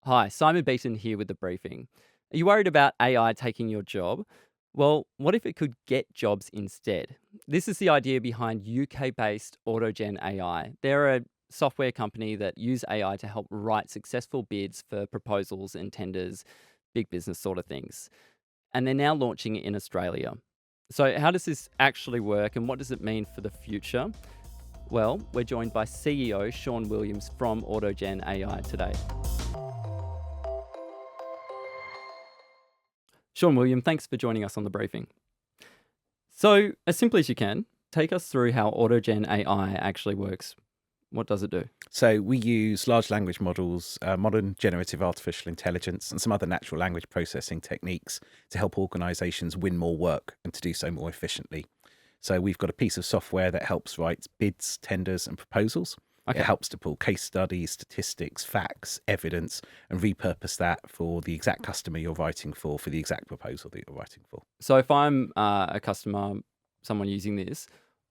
Hi, Simon Beaton here with the briefing. Are you worried about AI taking your job? Well, what if it could get jobs instead? This is the idea behind UK-based AutogenAI. They're a software company that use AI to help write successful bids for proposals and tenders, big business sort of things. And they're now launching it in Australia. So how does this actually work and what does it mean for the future? Well, we're joined by CEO Sean Williams from AutogenAI today. Sean William, thanks for joining us on the briefing. So, as simply as you can, take us through how AutoGen AI actually works. What does it do? So we use large language models, modern generative artificial intelligence, and some other natural language processing techniques to help organizations win more work and to do so more efficiently. So we've got a piece of software that helps write bids, tenders, and proposals. It Okay. helps to pull case studies, statistics, facts, evidence, and repurpose that for the exact customer you're writing for the exact proposal that you're writing for. So, if I'm a customer, someone using this,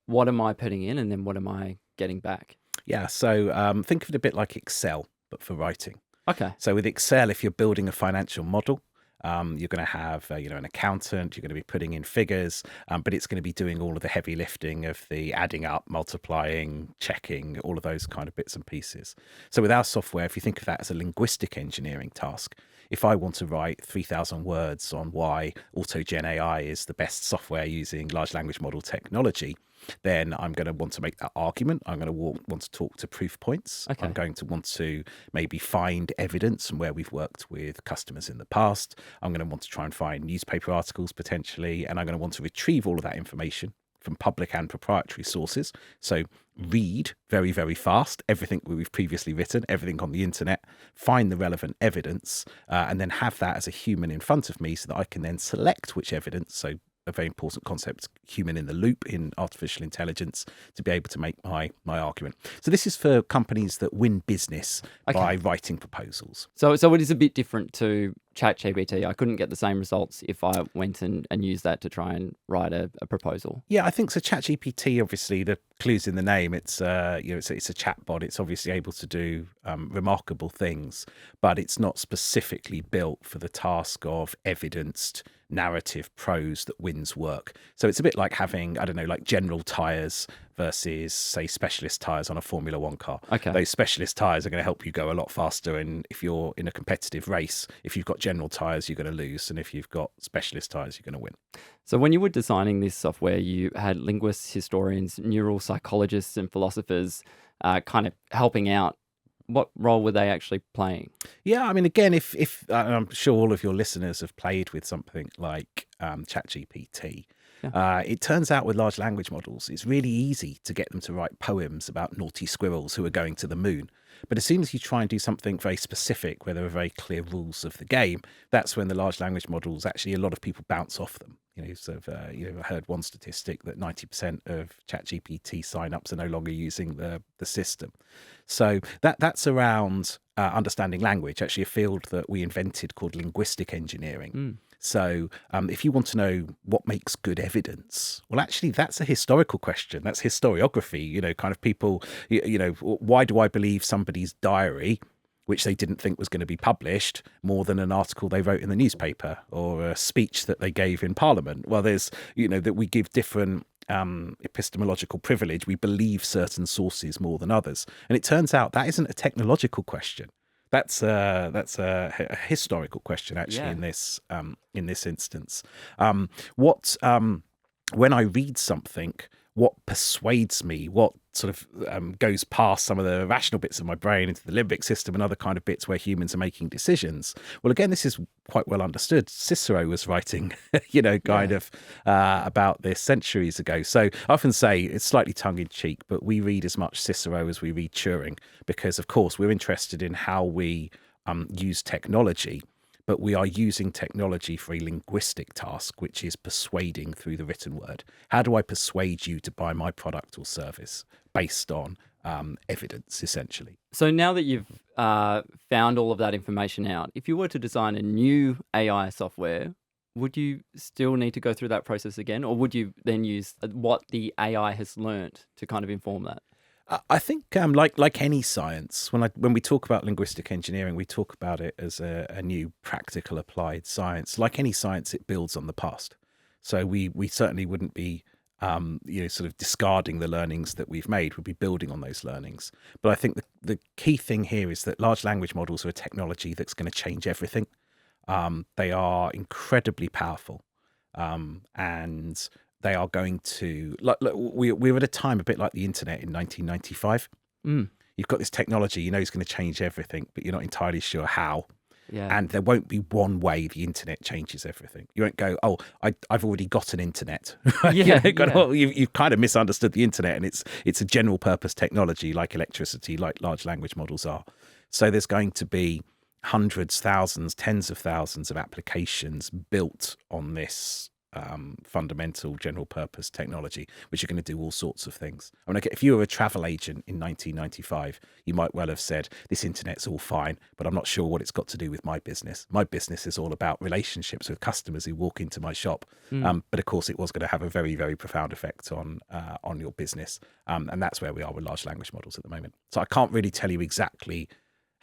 what am I putting in and then what am I getting back? Yeah, so think of it a bit like Excel, but for writing. Okay. So with Excel, if you're building a financial model, you're going to have an accountant. You're going to be putting in figures, but it's going to be doing all of the heavy lifting of the adding up, multiplying, checking, all of those kind of bits and pieces. So with our software, if you think of that as a linguistic engineering task, if I want to write 3,000 words on why AutoGen AI is the best software using large language model technology, then I'm going to want to make that argument. I'm going to want to talk to proof points. I'm Okay. going to want to maybe find evidence from where we've worked with customers in the past. I'm going to want to try and find newspaper articles potentially, and I'm going to want to retrieve all of that information from public and proprietary sources. So read very, very fast everything we've previously written, everything on the internet, find the relevant evidence, and then have that as a human in front of me so that I can then select which evidence. So a very important concept, human in the loop in artificial intelligence, to be able to make my argument. So this is for companies that win business by Okay. writing proposals. So it is a bit different to ChatGPT. I couldn't get the same results if I went and used that to try and write a proposal. Yeah, I think so. ChatGPT, obviously, the clues in the name. It's a chatbot. It's obviously able to do remarkable things, but it's not specifically built for the task of evidenced narrative prose that wins work. So it's a bit like having, I don't know, like general tires versus, say, specialist tires on a Formula One car. Okay. Those specialist tires are going to help you go a lot faster. And if you're in a competitive race, if you've got general tires, you're going to lose. And if you've got specialist tires, you're going to win. So when you were designing this software, you had linguists, historians, neural psychologists, and philosophers kind of helping out. What role were they actually playing? Yeah, I mean, again, if I'm sure all of your listeners have played with something like ChatGPT, Yeah. it turns out with large language models, it's really easy to get them to write poems about naughty squirrels who are going to the moon. But as soon as you try and do something very specific, where there are very clear rules of the game, that's when the large language models, actually, a lot of people bounce off them. I heard one statistic that 90% of ChatGPT signups are no longer using the system. So that's around understanding language, actually a field that we invented called linguistic engineering. Mm. So if you want to know what makes good evidence, well, actually, that's a historical question. That's historiography, kind of people, why do I believe somebody's diary, which they didn't think was going to be published, more than an article they wrote in the newspaper or a speech that they gave in Parliament? Well, there's, that we give different epistemological privilege. We believe certain sources more than others. And it turns out that isn't a technological question. That's a historical question, actually, Yeah. in this instance. What when I read something, what persuades me, what sort of goes past some of the rational bits of my brain into the limbic system and other kind of bits where humans are making decisions. Well, again, this is quite well understood. Cicero was writing, kind Yeah. of about this centuries ago. So I often say it's slightly tongue in cheek, but we read as much Cicero as we read Turing because, of course, we're interested in how we use technology. But we are using technology for a linguistic task, which is persuading through the written word. How do I persuade you to buy my product or service based on evidence, essentially? So now that you've found all of that information out, if you were to design a new AI software, would you still need to go through that process again, or would you then use what the AI has learnt to kind of inform that? I think, like any science, when we talk about linguistic engineering, we talk about it as a new practical applied science. Like any science, it builds on the past. So we certainly wouldn't be sort of discarding the learnings that we've made. We'd be building on those learnings. But I think the key thing here is that large language models are a technology that's going to change everything. They are incredibly powerful, and they are going to we're at a time a bit like the internet in 1995. Mm, You've got this technology, it's going to change everything, but you're not entirely sure how. yeah. And there won't be one way the internet changes everything. You won't go, oh, I've already got an internet. Yeah, Oh, you've kind of misunderstood the internet, and it's a general purpose technology like electricity, like large language models are. So there's going to be hundreds, thousands, tens of thousands of applications built on this fundamental general purpose technology, which are going to do all sorts of things. I mean, if you were a travel agent in 1995, you might well have said, this internet's all fine, but I'm not sure what it's got to do with my business. My business is all about relationships with customers who walk into my shop. But of course, it was going to have a very, very profound effect on your business. And that's where we are with large language models at the moment. So I can't really tell you exactly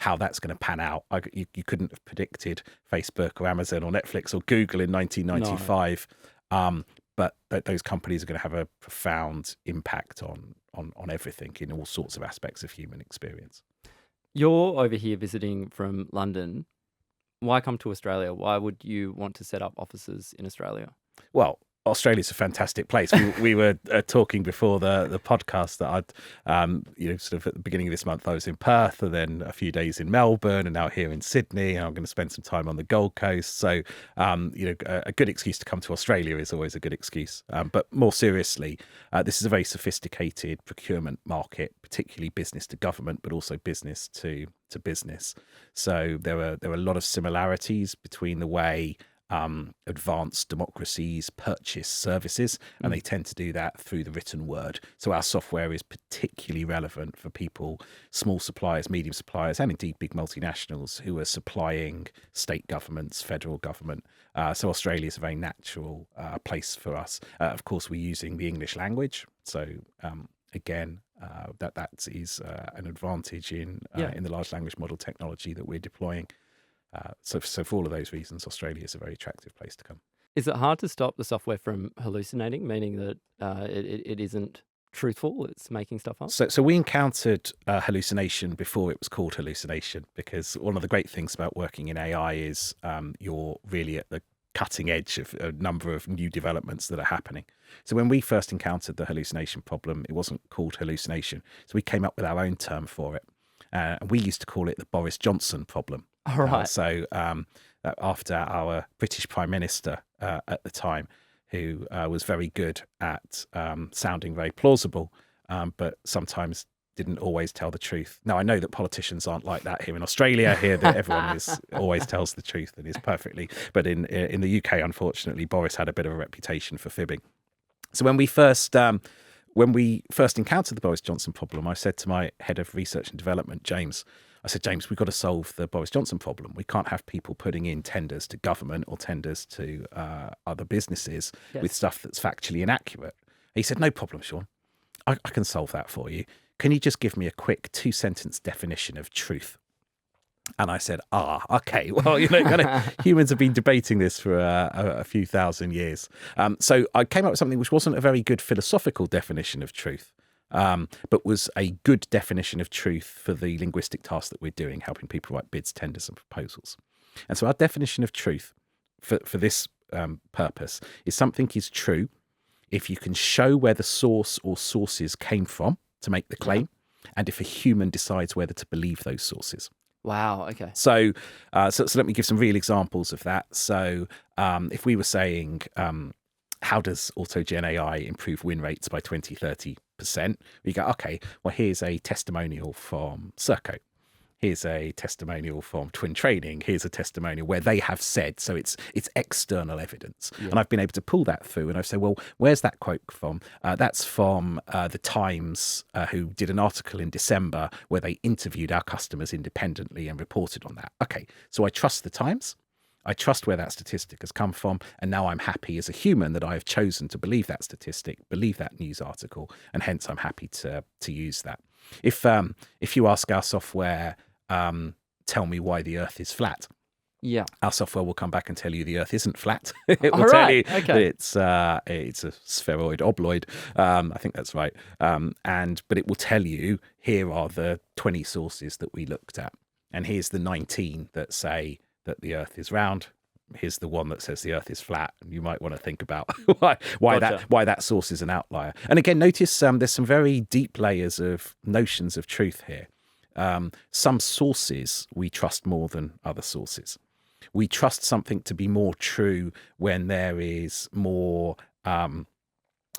how that's going to pan out. You couldn't have predicted Facebook or Amazon or Netflix or Google in 1995, but those companies are going to have a profound impact on everything in all sorts of aspects of human experience. You're over here visiting from London. Why come to Australia? Why would you want to set up offices in Australia? Well, Australia's a fantastic place. We were talking before the podcast that I'd, sort of at the beginning of this month, I was in Perth, and then a few days in Melbourne, and now here in Sydney, and I'm going to spend some time on the Gold Coast. So, a good excuse to come to Australia is always a good excuse. But more seriously, this is a very sophisticated procurement market, particularly business to government, but also business to business. So there are a lot of similarities between the way advanced democracies purchase services, and they tend to do that through the written word. So our software is particularly relevant for people, small suppliers, medium suppliers, and indeed big multinationals who are supplying state governments, federal government. So Australia is a very natural place for us. Of course, we're using the English language. So again, that is an advantage in the large language model technology that we're deploying. So for all of those reasons, Australia is a very attractive place to come. Is it hard to stop the software from hallucinating, meaning that it isn't truthful, it's making stuff up? So we encountered hallucination before it was called hallucination, because one of the great things about working in AI is you're really at the cutting edge of a number of new developments that are happening. So when we first encountered the hallucination problem, it wasn't called hallucination. So we came up with our own term for it. And we used to call it the Boris Johnson problem. All right. So after our British Prime Minister at the time, who was very good at sounding very plausible, but sometimes didn't always tell the truth. Now, I know that politicians aren't like that here in Australia. Here, that everyone always tells the truth and is perfectly. But in the UK, unfortunately, Boris had a bit of a reputation for fibbing. So when we first encountered the Boris Johnson problem, I said to my head of research and development, James, we've got to solve the Boris Johnson problem. We can't have people putting in tenders to government or tenders to other businesses with stuff that's factually inaccurate. He said, no problem, Sean. I can solve that for you. Can you just give me a quick 2-sentence definition of truth? And I said, okay. Well, kind of humans have been debating this for a few thousand years. So I came up with something which wasn't a very good philosophical definition of truth, but was a good definition of truth for the linguistic task that we're doing, helping people write bids, tenders, and proposals. And so our definition of truth for this purpose is something is true if you can show where the source or sources came from to make the claim, and if a human decides whether to believe those sources. Wow. Okay. So let me give some real examples of that. So if we were saying, how does AutogenAI improve win rates by 20-30%? We go, okay, well, here's a testimonial from Serco. Here's a testimonial from Twin Training. Here's a testimonial where they have said, so it's external evidence. Yeah. And I've been able to pull that through, and I've said, well, where's that quote from? That's from the Times, who did an article in December where they interviewed our customers independently and reported on that. Okay, so I trust the Times. I trust where that statistic has come from, and now I'm happy as a human that I have chosen to believe that statistic, believe that news article, and hence I'm happy to use that. If you ask our software, tell me why the Earth is flat, Yeah. our software will come back and tell you the Earth isn't flat. It will All tell right. you that Okay. it's a spheroid obloid. I think that's right. But it will tell you, here are the 20 sources that we looked at, and here's the 19 that say that the Earth is round. Here's the one that says the Earth is flat. And you might want to think about Gotcha. why that source is an outlier. And again, notice there's some very deep layers of notions of truth here. Some sources we trust more than other sources. We trust something to be more true when there is more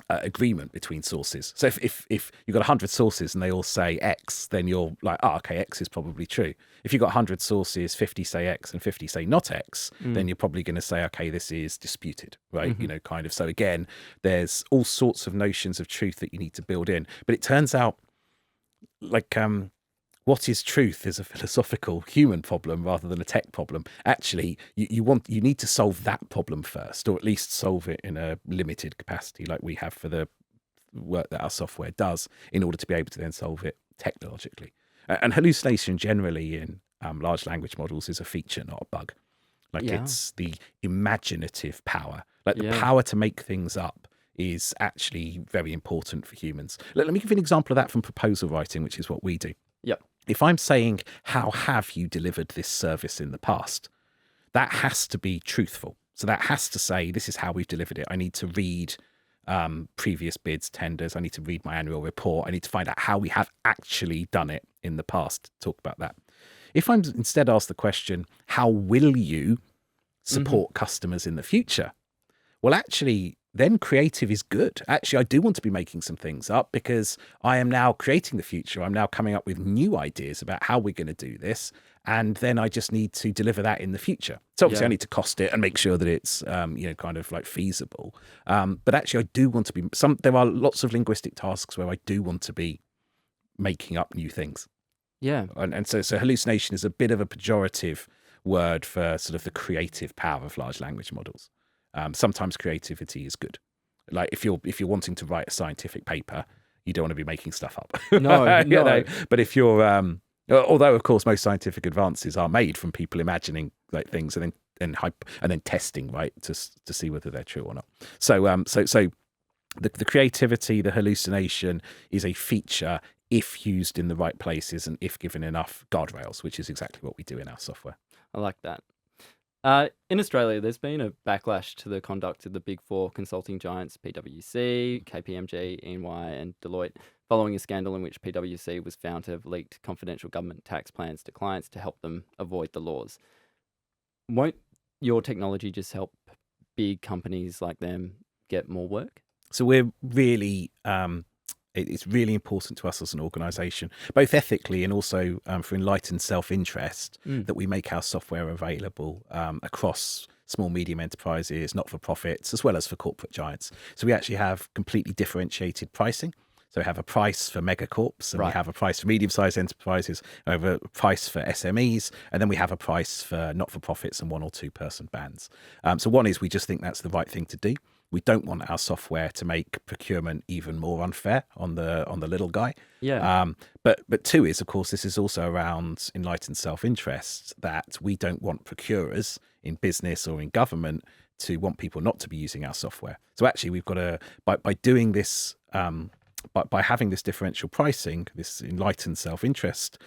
agreement between sources. So if you've got 100 sources and they all say X, then you're like, oh, okay, X is probably true. If you've got 100 sources, 50 say X and 50 say not X, then you're probably going to say, okay, this is disputed, right? Mm-hmm. Kind of. So again, there's all sorts of notions of truth that you need to build in. But it turns out, like, what is truth is a philosophical human problem rather than a tech problem. Actually, you need to solve that problem first, or at least solve it in a limited capacity like we have for the work that our software does, in order to be able to then solve it technologically. And hallucination generally in large language models is a feature, not a bug. Like, Yeah. it's the imaginative power, like the Yeah. power to make things up is actually very important for humans. Let me give you an example of that from proposal writing, which is what we do. Yep. If I'm saying, how have you delivered this service in the past? That has to be truthful. So that has to say, this is how we've delivered it. I need to read previous bids, tenders. I need to read my annual report. I need to find out how we have actually done it in the past. Talk about that. If I'm instead asked the question, how will you support customers in the future? Well, actually, then creative is good. Actually, I do want to be making some things up, because I am now creating the future. I'm now coming up with new ideas about how we're going to do this. And then I just need to deliver that in the future. So obviously I need to cost it and make sure that it's, kind of like feasible. But actually I do want to be there are lots of linguistic tasks where I do want to be making up new things. Yeah. And so hallucination is a bit of a pejorative word for sort of the creative power of large language models. Sometimes creativity is good. Like, if you're wanting to write a scientific paper, you don't want to be making stuff up. No, no. But if you're, although of course most scientific advances are made from people imagining like things and then testing, right, to see whether they're true or not. So the creativity, the hallucination is a feature if used in the right places and if given enough guardrails, which is exactly what we do in our software. I like that. In Australia, there's been a backlash to the conduct of the big four consulting giants, PwC, KPMG, EY, and Deloitte, following a scandal in which PwC was found to have leaked confidential government tax plans to clients to help them avoid the laws. Won't your technology just help big companies like them get more work? So we're really, it's really important to us as an organisation, both ethically and also for enlightened self-interest, that we make our software available across small, medium enterprises, not-for-profits, as well as for corporate giants. So we actually have completely differentiated pricing. So we have a price for megacorps, and we have a price for medium-sized enterprises, we have a price for SMEs, and then we have a price for not-for-profits and 1 or 2 person bands. So one is, we just think that's the right thing to do. We don't want our software to make procurement even more unfair on the little guy. Yeah. But 2 is, of course, this is also around enlightened self-interest, that we don't want procurers in business or in government to want people not to be using our software. So actually, we've got by doing this, by having this differential pricing, this enlightened self-interest,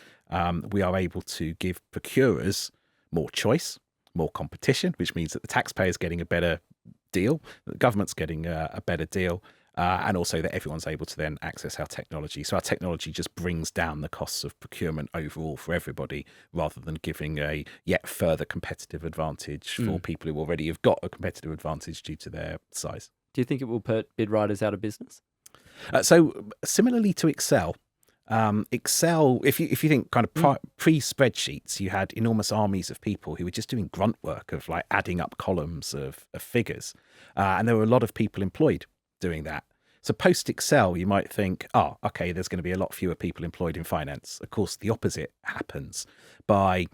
we are able to give procurers more choice, more competition, which means that the taxpayer is getting a better deal, the government's getting a better deal, and also that everyone's able to then access our technology. So our technology just brings down the costs of procurement overall for everybody, rather than giving a yet further competitive advantage for people who already have got a competitive advantage due to their size. Do you think it will put bid writers out of business? So similarly to Excel, if you think kind of pre-spreadsheets, you had enormous armies of people who were just doing grunt work of like adding up columns of figures, and there were a lot of people employed doing that. So post Excel, you might think, oh, okay, there's going to be a lot fewer people employed in finance. Of course, the opposite happens. By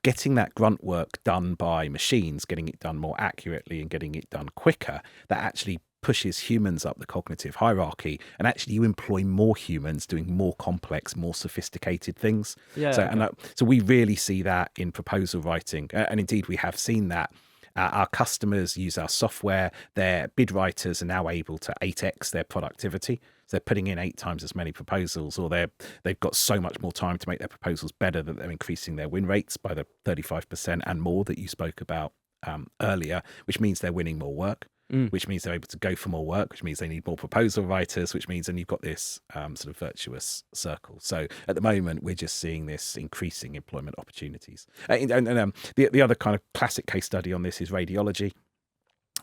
getting that grunt work done by machines, getting it done more accurately and getting it done quicker, that actually pushes humans up the cognitive hierarchy, and actually you employ more humans doing more complex, more sophisticated things. Yeah. So, Okay. so we really see that in proposal writing, and indeed we have seen that. Our customers use our software. Their bid writers are now able to 8x their productivity. So they're putting in 8 times as many proposals, or they've got so much more time to make their proposals better that they're increasing their win rates by the 35% and more that you spoke about earlier, which means they're winning more work, which means they're able to go for more work, which means they need more proposal writers, which means then you've got this sort of virtuous circle. So at the moment, we're just seeing this increasing employment opportunities. The other kind of classic case study on this is radiology,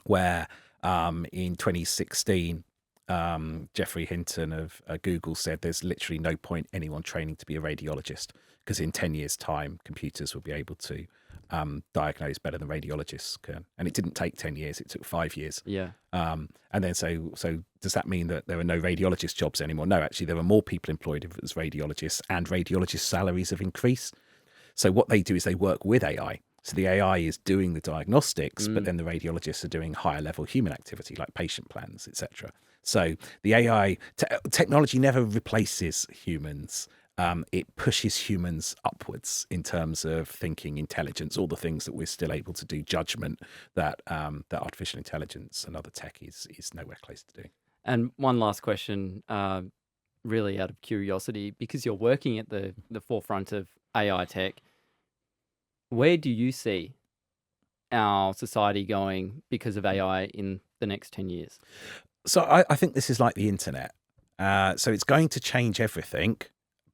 where in 2016, Geoffrey Hinton of Google said there's literally no point anyone training to be a radiologist, because in 10 years' time, computers will be able to diagnose better than radiologists can. And it didn't take 10 years, it took 5 years. Yeah. And then so does that mean that there are no radiologist jobs anymore? No, actually, there are more people employed as radiologists, and radiologist salaries have increased. So what they do is they work with AI. So the AI is doing the diagnostics, but then the radiologists are doing higher level human activity like patient plans, etc. So the AI technology never replaces humans. It pushes humans upwards in terms of thinking, intelligence, all the things that we're still able to do, judgment, that artificial intelligence and other tech is nowhere close to doing. And one last question, really out of curiosity, because you're working at the forefront of AI tech, where do you see our society going because of AI in the next 10 years? So I think this is like the internet. So it's going to change everything,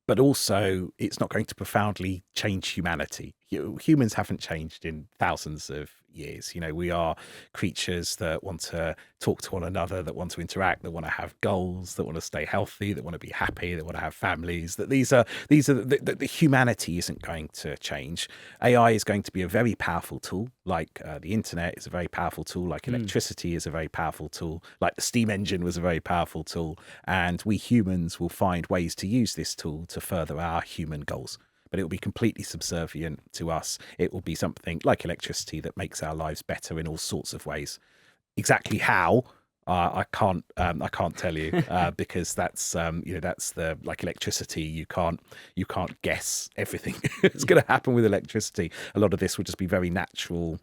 but also it's not going to profoundly change humanity. Humans haven't changed in thousands of years. We are creatures that want to talk to one another, that want to interact, that want to have goals, that want to stay healthy, that want to be happy, that want to have families. That these are the humanity isn't going to change. AI is going to be a very powerful tool, like the internet is a very powerful tool, like electricity is a very powerful tool, like the steam engine was a very powerful tool, and we humans will find ways to use this tool to further our human goals. But it will be completely subservient to us. It will be something like electricity that makes our lives better in all sorts of ways. Exactly how, I can't tell you, because that's that's the, like electricity. You can't guess everything that's going to happen with electricity. A lot of this will just be very natural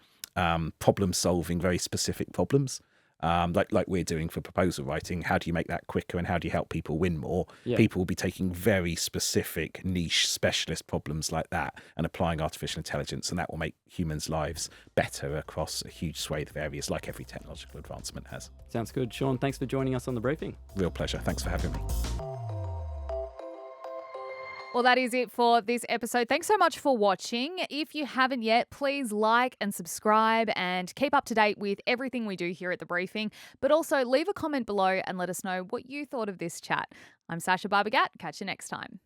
problem solving, very specific problems. Like we're doing for proposal writing. How do you make that quicker, and how do you help people win more? Yeah. People will be taking very specific niche specialist problems like that and applying artificial intelligence, and that will make humans' lives better across a huge swathe of areas, like every technological advancement has. Sounds good. Sean, thanks for joining us on the briefing. Real pleasure. Thanks for having me. Well, that is it for this episode. Thanks so much for watching. If you haven't yet, please like and subscribe and keep up to date with everything we do here at The Briefing. But also leave a comment below and let us know what you thought of this chat. I'm Sasha Barbagat. Catch you next time.